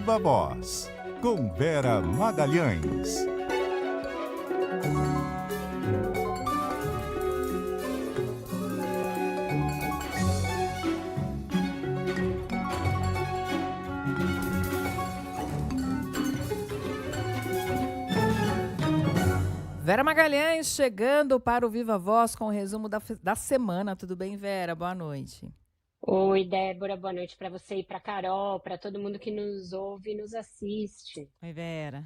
Viva Voz, com Vera Magalhães. Vera Magalhães chegando para o Viva Voz com o resumo da semana. Tudo bem, Vera? Boa noite. Oi, Débora, boa noite para você e para Carol, para todo mundo que nos ouve e nos assiste. Oi, Vera.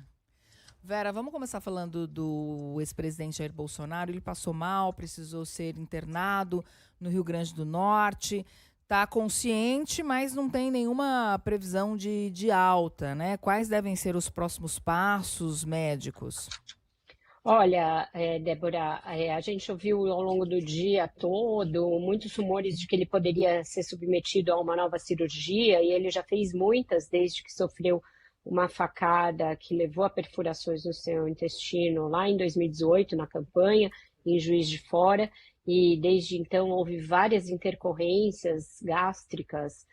Vera, vamos começar falando do ex-presidente Jair Bolsonaro. Ele passou mal, precisou ser internado no Rio Grande do Norte. Está consciente, mas não tem nenhuma previsão de alta, né? Quais devem ser os próximos passos médicos? Olha, Débora, a gente ouviu ao longo do dia todo muitos rumores de que ele poderia ser submetido a uma nova cirurgia, e ele já fez muitas desde que sofreu uma facada que levou a perfurações no seu intestino lá em 2018, na campanha, em Juiz de Fora, e desde então houve várias intercorrências gástricas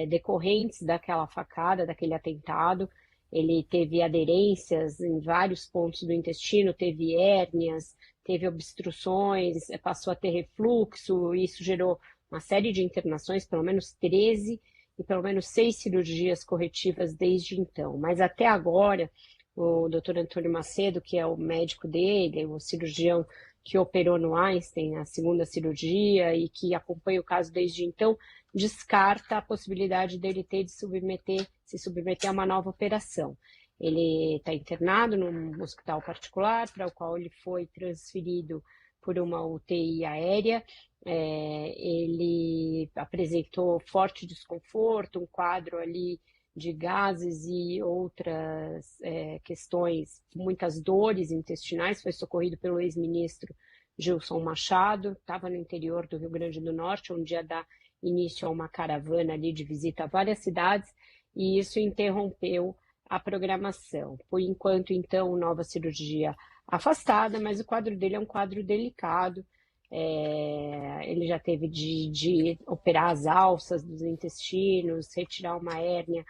decorrentes daquela facada, daquele atentado. Ele teve aderências em vários pontos do intestino, teve hérnias, teve obstruções, passou a ter refluxo, e isso gerou uma série de internações, pelo menos 13, e pelo menos 6 cirurgias corretivas desde então. Mas até agora, o Dr. Antônio Macedo, que é o médico dele, o cirurgião que operou no Einstein, a segunda cirurgia, e que acompanha o caso desde então, descarta a possibilidade dele ter de se submeter a uma nova operação. Ele está internado num hospital particular, para o qual ele foi transferido por uma UTI aérea. Ele apresentou forte desconforto, um quadro ali de gases e outras questões, muitas dores intestinais. Foi socorrido pelo ex-ministro Gilson Machado, estava no interior do Rio Grande do Norte, onde ia dar início a uma caravana ali de visita a várias cidades, e isso interrompeu a programação. Por enquanto, então, nova cirurgia afastada, mas o quadro dele é um quadro delicado. Ele já teve de operar as alças dos intestinos, retirar uma hérnia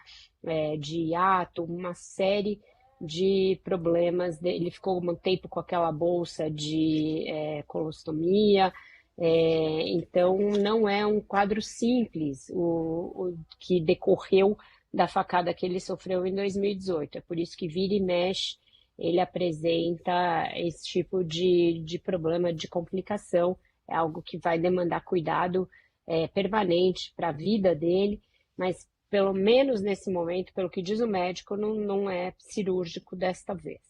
de hiato, uma série de problemas. Ele ficou um tempo com aquela bolsa de colostomia. Então, não é um quadro simples o que decorreu da facada que ele sofreu em 2018. É por isso que vira e mexe, ele apresenta esse tipo de problema, de complicação. É algo que vai demandar cuidado permanente para a vida dele, mas pelo menos nesse momento, pelo que diz o médico, não é cirúrgico desta vez.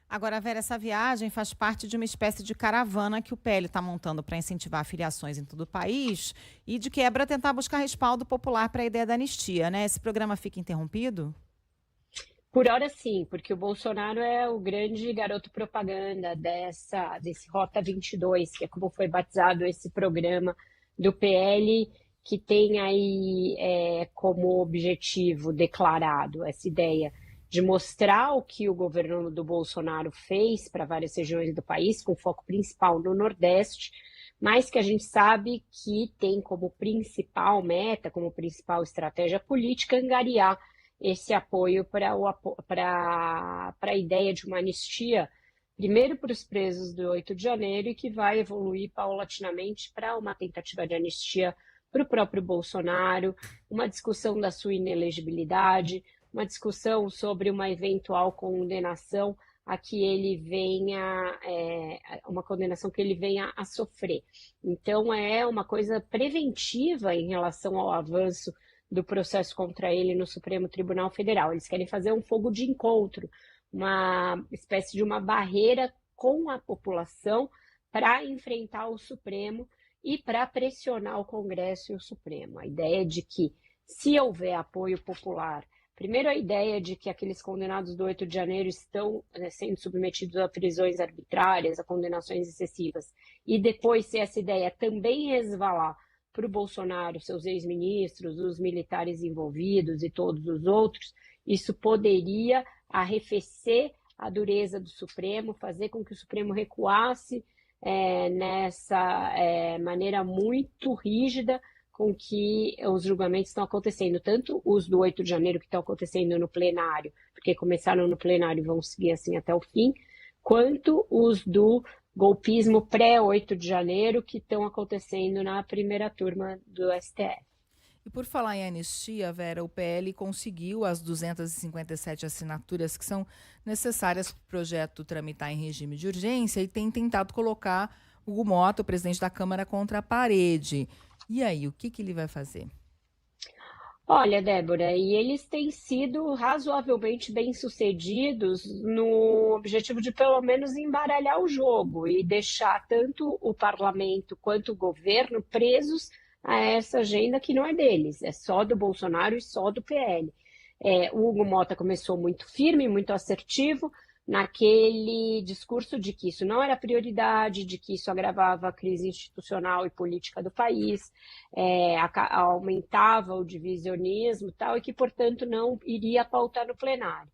Agora, Vera, essa viagem faz parte de uma espécie de caravana que o PL está montando para incentivar filiações em todo o país e, de quebra, tentar buscar respaldo popular para a ideia da anistia, né? Esse programa fica interrompido? Por hora, sim, porque o Bolsonaro é o grande garoto propaganda desse Rota 22, que é como foi batizado esse programa do PL, que tem aí como objetivo declarado essa ideia de mostrar o que o governo do Bolsonaro fez para várias regiões do país, com foco principal no Nordeste, mas que a gente sabe que tem como principal meta, como principal estratégia política, angariar esse apoio para a ideia de uma anistia, primeiro para os presos do 8 de janeiro, e que vai evoluir paulatinamente para uma tentativa de anistia para o próprio Bolsonaro, uma discussão da sua inelegibilidade, uma discussão sobre uma eventual condenação a que ele venha, uma condenação que ele venha a sofrer. Então, é uma coisa preventiva em relação ao avanço do processo contra ele no Supremo Tribunal Federal. Eles querem fazer um fogo de encontro, uma espécie de uma barreira com a população para enfrentar o Supremo e para pressionar o Congresso e o Supremo. A ideia de que, se houver apoio popular, primeiro, a ideia de que aqueles condenados do 8 de janeiro estão sendo submetidos a prisões arbitrárias, a condenações excessivas, e depois, se essa ideia também resvalar para o Bolsonaro, seus ex-ministros, os militares envolvidos e todos os outros, isso poderia arrefecer a dureza do Supremo, fazer com que o Supremo recuasse nessa maneira muito rígida com que os julgamentos estão acontecendo, tanto os do 8 de janeiro que estão acontecendo no plenário, porque começaram no plenário e vão seguir assim até o fim, quanto os do golpismo pré-8 de janeiro que estão acontecendo na primeira turma do STF. E por falar em anistia, Vera, o PL conseguiu as 257 assinaturas que são necessárias para o projeto tramitar em regime de urgência e tem tentado colocar o Hugo Mota, o presidente da Câmara, contra a parede. E aí, o que ele vai fazer? Olha, Débora, e eles têm sido razoavelmente bem-sucedidos no objetivo de pelo menos embaralhar o jogo e deixar tanto o parlamento quanto o governo presos a essa agenda que não é deles, é só do Bolsonaro e só do PL. O Hugo Mota começou muito firme, muito assertivo, naquele discurso de que isso não era prioridade, de que isso agravava a crise institucional e política do país, aumentava o divisionismo e tal, e que, portanto, não iria pautar no plenário.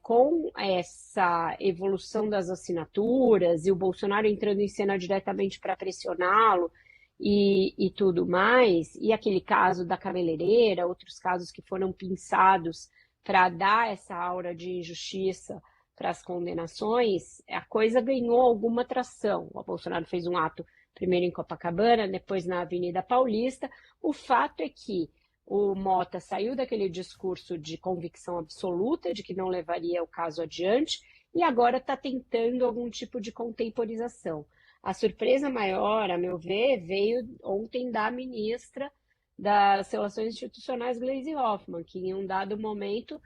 Com essa evolução das assinaturas e o Bolsonaro entrando em cena diretamente para pressioná-lo e tudo mais, e aquele caso da cabeleireira, outros casos que foram pinçados para dar essa aura de injustiça para as condenações, a coisa ganhou alguma tração. O Bolsonaro fez um ato primeiro em Copacabana, depois na Avenida Paulista. O fato é que o Mota saiu daquele discurso de convicção absoluta de que não levaria o caso adiante e agora está tentando algum tipo de contemporização. A surpresa maior, a meu ver, veio ontem da ministra das Relações Institucionais, Gleisi Hoffmann, que em um dado momento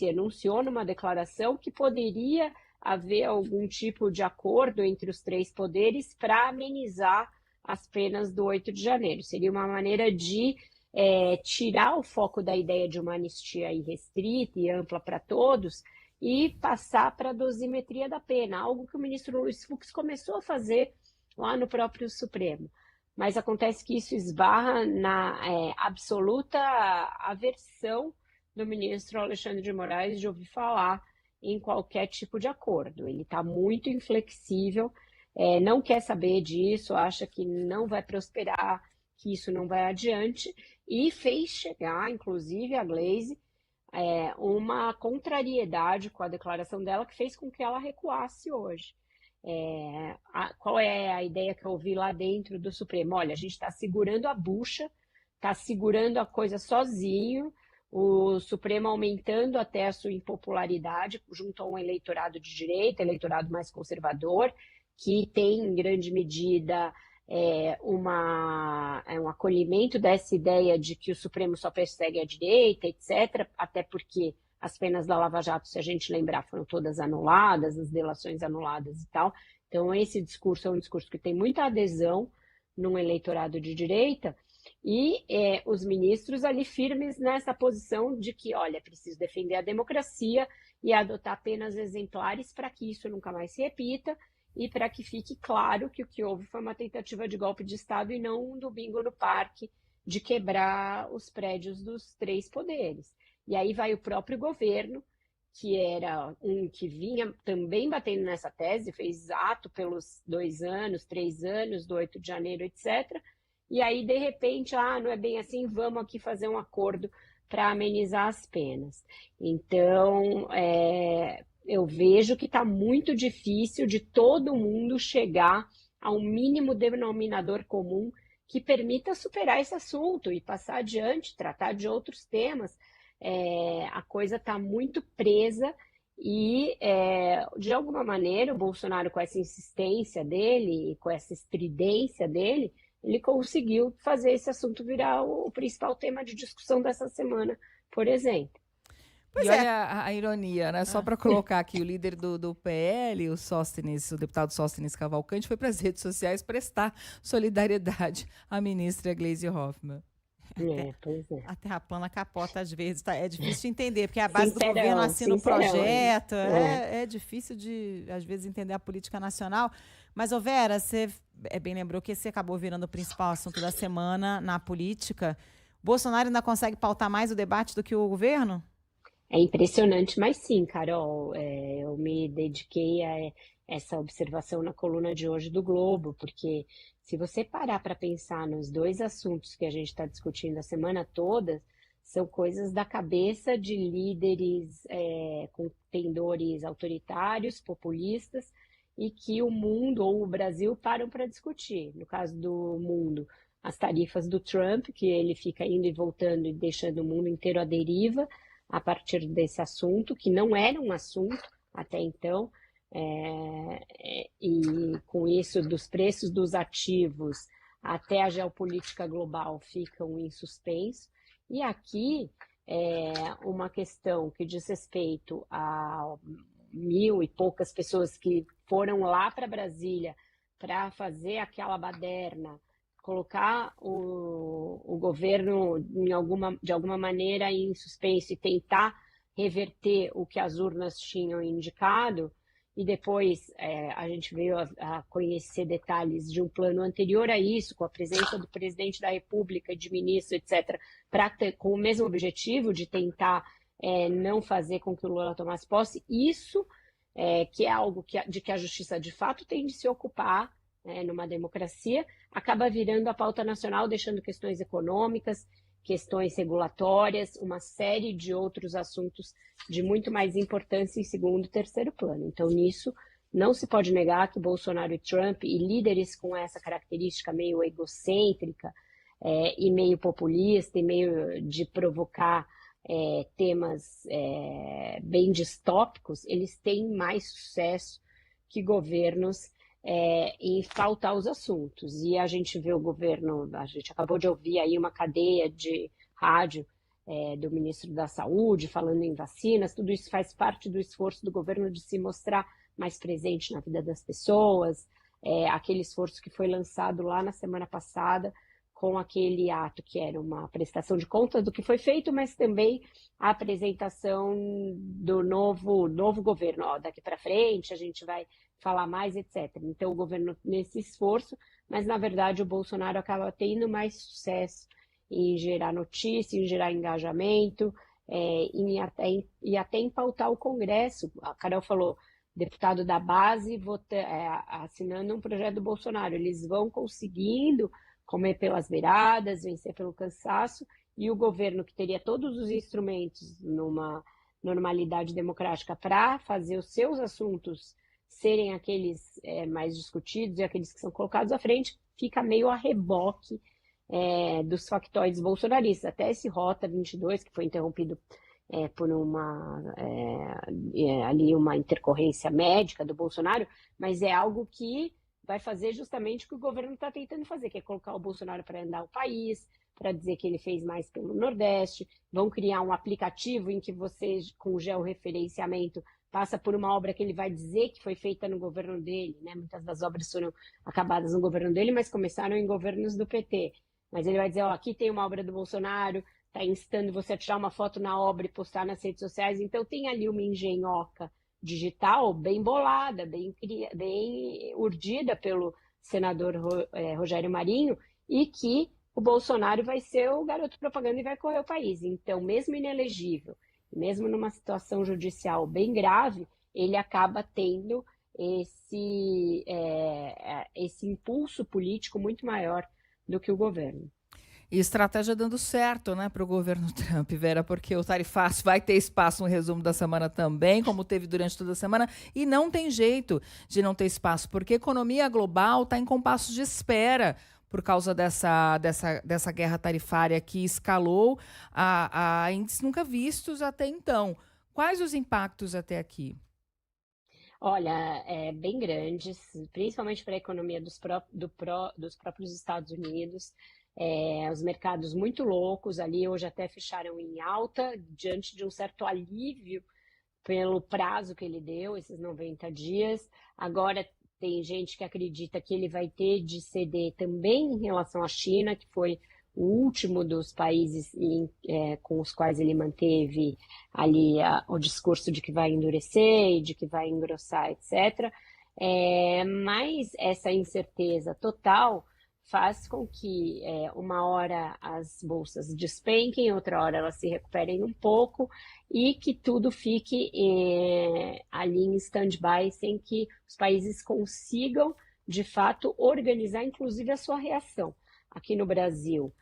anunciou numa declaração que poderia haver algum tipo de acordo entre os três poderes para amenizar as penas do 8 de janeiro. Seria uma maneira de tirar o foco da ideia de uma anistia irrestrita e ampla para todos e passar para a dosimetria da pena, algo que o ministro Luiz Fux começou a fazer lá no próprio Supremo. Mas acontece que isso esbarra na absoluta aversão do ministro Alexandre de Moraes de ouvir falar em qualquer tipo de acordo. Ele está muito inflexível, não quer saber disso, acha que não vai prosperar, que isso não vai adiante, e fez chegar, inclusive, a Gleisi, uma contrariedade com a declaração dela que fez com que ela recuasse hoje. Qual é a ideia que eu ouvi lá dentro do Supremo? Olha, a gente está segurando a bucha, está segurando a coisa sozinho, o Supremo aumentando até a sua impopularidade junto a um eleitorado de direita, eleitorado mais conservador, que tem em grande medida um acolhimento dessa ideia de que o Supremo só persegue a direita, etc., até porque as penas da Lava Jato, se a gente lembrar, foram todas anuladas, as delações anuladas e tal. Então, esse discurso é um discurso que tem muita adesão num eleitorado de direita, e os ministros ali firmes nessa posição de que, olha, é preciso defender a democracia e adotar penas exemplares para que isso nunca mais se repita e para que fique claro que o que houve foi uma tentativa de golpe de Estado e não um domingo no parque de quebrar os prédios dos três poderes. E aí vai o próprio governo, que era um que vinha também batendo nessa tese, fez ato pelos 2 anos, 3 anos, do 8 de janeiro, etc., e aí, de repente, não é bem assim, vamos aqui fazer um acordo para amenizar as penas. Então, eu vejo que está muito difícil de todo mundo chegar a um mínimo denominador comum que permita superar esse assunto e passar adiante, tratar de outros temas. A coisa está muito presa e, de alguma maneira, o Bolsonaro, com essa insistência dele e com essa estridência dele, ele conseguiu fazer esse assunto virar o principal tema de discussão dessa semana, por exemplo. E olha a ironia, né? Só para colocar aqui, o líder do PL, o deputado Sóstenes Cavalcante, foi para as redes sociais prestar solidariedade à ministra Gleisi Hoffmann. Pois é. A terra plana capota às vezes, tá? É difícil de entender, porque a base do governo assina o projeto, é difícil de, às vezes, entender a política nacional. Mas, Vera, você bem lembrou que esse acabou virando o principal assunto da semana na política. Bolsonaro ainda consegue pautar mais o debate do que o governo? É impressionante, mas sim, Carol, eu me dediquei a essa observação na coluna de hoje do Globo, porque Se você parar para pensar nos dois assuntos que a gente está discutindo a semana toda, são coisas da cabeça de líderes contendores autoritários, populistas, e que o mundo ou o Brasil param para discutir. No caso do mundo, as tarifas do Trump, que ele fica indo e voltando e deixando o mundo inteiro à deriva a partir desse assunto, que não era um assunto até então, e com isso dos preços dos ativos até a geopolítica global ficam em suspenso. E aqui uma questão que diz respeito a 1.000 e poucas pessoas que foram lá para Brasília para fazer aquela baderna, colocar o governo de alguma maneira em suspenso e tentar reverter o que as urnas tinham indicado, e depois a gente veio a conhecer detalhes de um plano anterior a isso, com a presença do presidente da República, de ministro, etc., com o mesmo objetivo de tentar não fazer com que o Lula tomasse posse. Isso que é algo de que a justiça de fato tem de se ocupar numa democracia, acaba virando a pauta nacional, deixando questões econômicas, questões regulatórias, uma série de outros assuntos de muito mais importância em segundo e terceiro plano. Então, nisso, não se pode negar que Bolsonaro e Trump, e líderes com essa característica meio egocêntrica e meio populista, e meio de provocar temas bem distópicos, eles têm mais sucesso que governos em faltar os assuntos. E a gente vê o governo, a gente acabou de ouvir aí uma cadeia de rádio do ministro da Saúde falando em vacinas, tudo isso faz parte do esforço do governo de se mostrar mais presente na vida das pessoas, aquele esforço que foi lançado lá na semana passada com aquele ato que era uma prestação de contas do que foi feito, mas também a apresentação do novo governo. Daqui para frente a gente vai falar mais, etc. Então, o governo nesse esforço, mas, na verdade, o Bolsonaro acaba tendo mais sucesso em gerar notícia, em gerar engajamento, e até em pautar o Congresso. A Carol falou, deputado da base assinando um projeto do Bolsonaro. Eles vão conseguindo comer pelas beiradas, vencer pelo cansaço, e o governo, que teria todos os instrumentos numa normalidade democrática para fazer os seus assuntos serem aqueles mais discutidos e aqueles que são colocados à frente, fica meio a reboque dos factoides bolsonaristas. Até esse Rota 22, que foi interrompido por ali uma intercorrência médica do Bolsonaro, mas é algo que vai fazer justamente o que o governo está tentando fazer, que é colocar o Bolsonaro para andar o país, para dizer que ele fez mais pelo Nordeste. Vão criar um aplicativo em que você, com georreferenciamento, passa por uma obra que ele vai dizer que foi feita no governo dele, né? Muitas das obras foram acabadas no governo dele, mas começaram em governos do PT. Mas ele vai dizer, aqui tem uma obra do Bolsonaro, está instando você a tirar uma foto na obra e postar nas redes sociais. Então tem ali uma engenhoca digital bem bolada, bem urdida pelo senador Rogério Marinho, e que o Bolsonaro vai ser o garoto propaganda e vai correr o país. Então, mesmo inelegível, mesmo numa situação judicial bem grave, ele acaba tendo esse impulso político muito maior do que o governo. E estratégia dando certo, né, para o governo Trump, Vera, porque o tarifaço vai ter espaço no resumo da semana também, como teve durante toda a semana, e não tem jeito de não ter espaço, porque a economia global está em compasso de espera por causa dessa guerra tarifária que escalou a índices nunca vistos até então. Quais os impactos até aqui? Olha, bem grandes, principalmente para a economia dos próprios Estados Unidos. Os mercados muito loucos ali, hoje até fecharam em alta, diante de um certo alívio pelo prazo que ele deu, esses 90 dias. Agora tem gente que acredita que ele vai ter de ceder também em relação à China, que foi o último dos países com os quais ele manteve ali o discurso de que vai endurecer, de que vai engrossar, etc. Mas essa incerteza total faz com que uma hora as bolsas despenquem, outra hora elas se recuperem um pouco e que tudo fique ali em stand-by sem que os países consigam de fato, organizar, inclusive, a sua reação. Aqui no Brasil,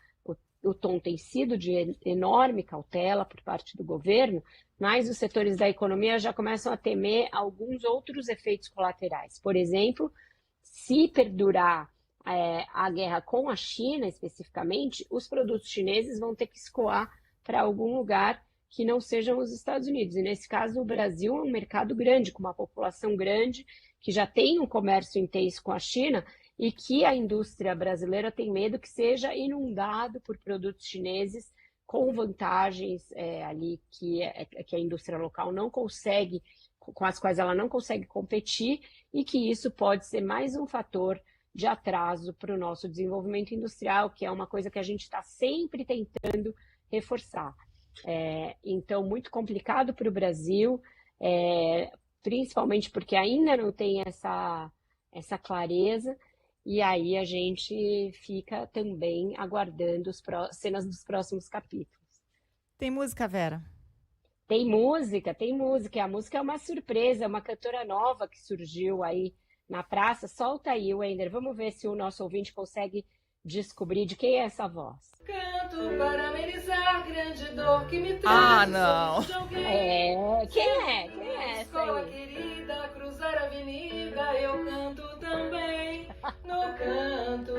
o tom tem sido de enorme cautela por parte do governo, mas os setores da economia já começam a temer alguns outros efeitos colaterais. Por exemplo, se perdurar a guerra com a China, especificamente, os produtos chineses vão ter que escoar para algum lugar que não sejam os Estados Unidos. E, nesse caso, o Brasil é um mercado grande, com uma população grande, que já tem um comércio intenso com a China e que a indústria brasileira tem medo que seja inundado por produtos chineses com vantagens ali que a indústria local não consegue, com as quais ela não consegue competir, e que isso pode ser mais um fator de atraso para o nosso desenvolvimento industrial, que é uma coisa que a gente está sempre tentando reforçar. Então, muito complicado para o Brasil, principalmente porque ainda não tem essa clareza, e aí a gente fica também aguardando cenas dos próximos capítulos. Tem música, Vera? Tem música. A música é uma surpresa, é uma cantora nova que surgiu aí na praça. Solta aí, Wender, vamos ver se o nosso ouvinte consegue descobrir de quem é essa voz. Canto para amenizar grande dor que me traz. Ah, não. Quem é essa Escola aí? querida, cruzar a avenida, eu canto também no canto.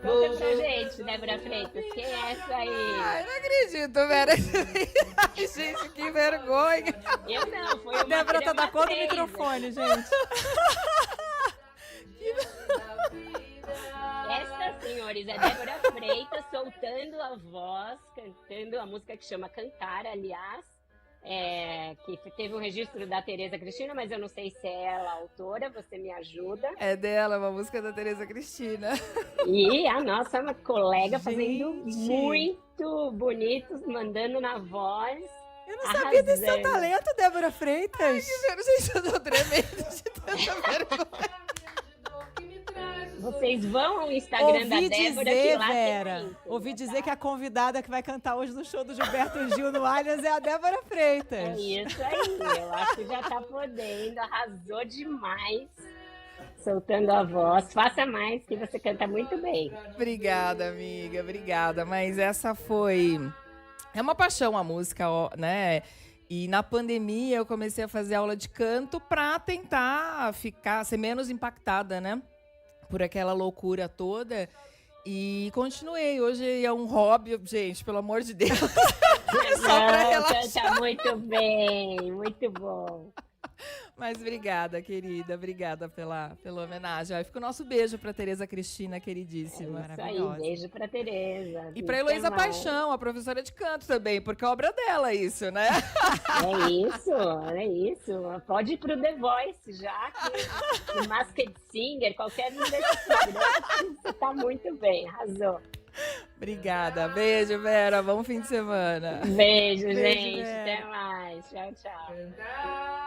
Conta pra gente, Débora Freitas, quem é essa aí? Ai, não acredito, Vera. Ai, gente, que vergonha. Eu não, foi A uma Débora tá da cor do Freitas. microfone, gente. Esta, senhores, é Débora Freitas soltando a voz, cantando a música que chama Cantar, aliás, que teve um registro da Tereza Cristina, mas eu não sei se é ela a autora, você me ajuda. É dela, uma música da Tereza Cristina. E a nossa colega fazendo Gente. muito bonito, mandando na voz. Eu não sabia desse seu Arrasando. talento, Débora Freitas. Gente, eu tô tremendo de tanta vergonha. Vocês vão ao Instagram da Ouvi Débora, que dizer, lá tem a Vera, íntegra, ouvi dizer tá? que a convidada que vai cantar hoje no show do Gilberto Gil no Allianz é a Débora É Freitas. isso aí, eu acho que já tá podendo, arrasou demais, soltando a voz. Faça mais, que você canta muito bem. Obrigada, amiga, obrigada. Mas essa foi... É uma paixão a música, ó, né? E na pandemia eu comecei a fazer aula de canto pra tentar ser menos impactada, né? Por aquela loucura toda. E continuei. Hoje é um hobby, gente, pelo amor de Deus. Só pra relaxar. Canta muito bem, muito bom. Mas obrigada, querida. Obrigada pela homenagem. Aí fica o nosso beijo pra Tereza Cristina, queridíssima. Isso aí, Maravilhosa. beijo pra Tereza. E pra Heloísa Até mais. Paixão, a professora de canto também, porque é obra dela isso, né? É isso. Pode ir pro The Voice já, que o Masked Singer, qualquer um desses programas, você tá muito bem, arrasou. Obrigada. Beijo, Vera. Bom fim de semana. Beijo, Beijo, gente. Vera. Até mais. Tchau, tchau. Cantar.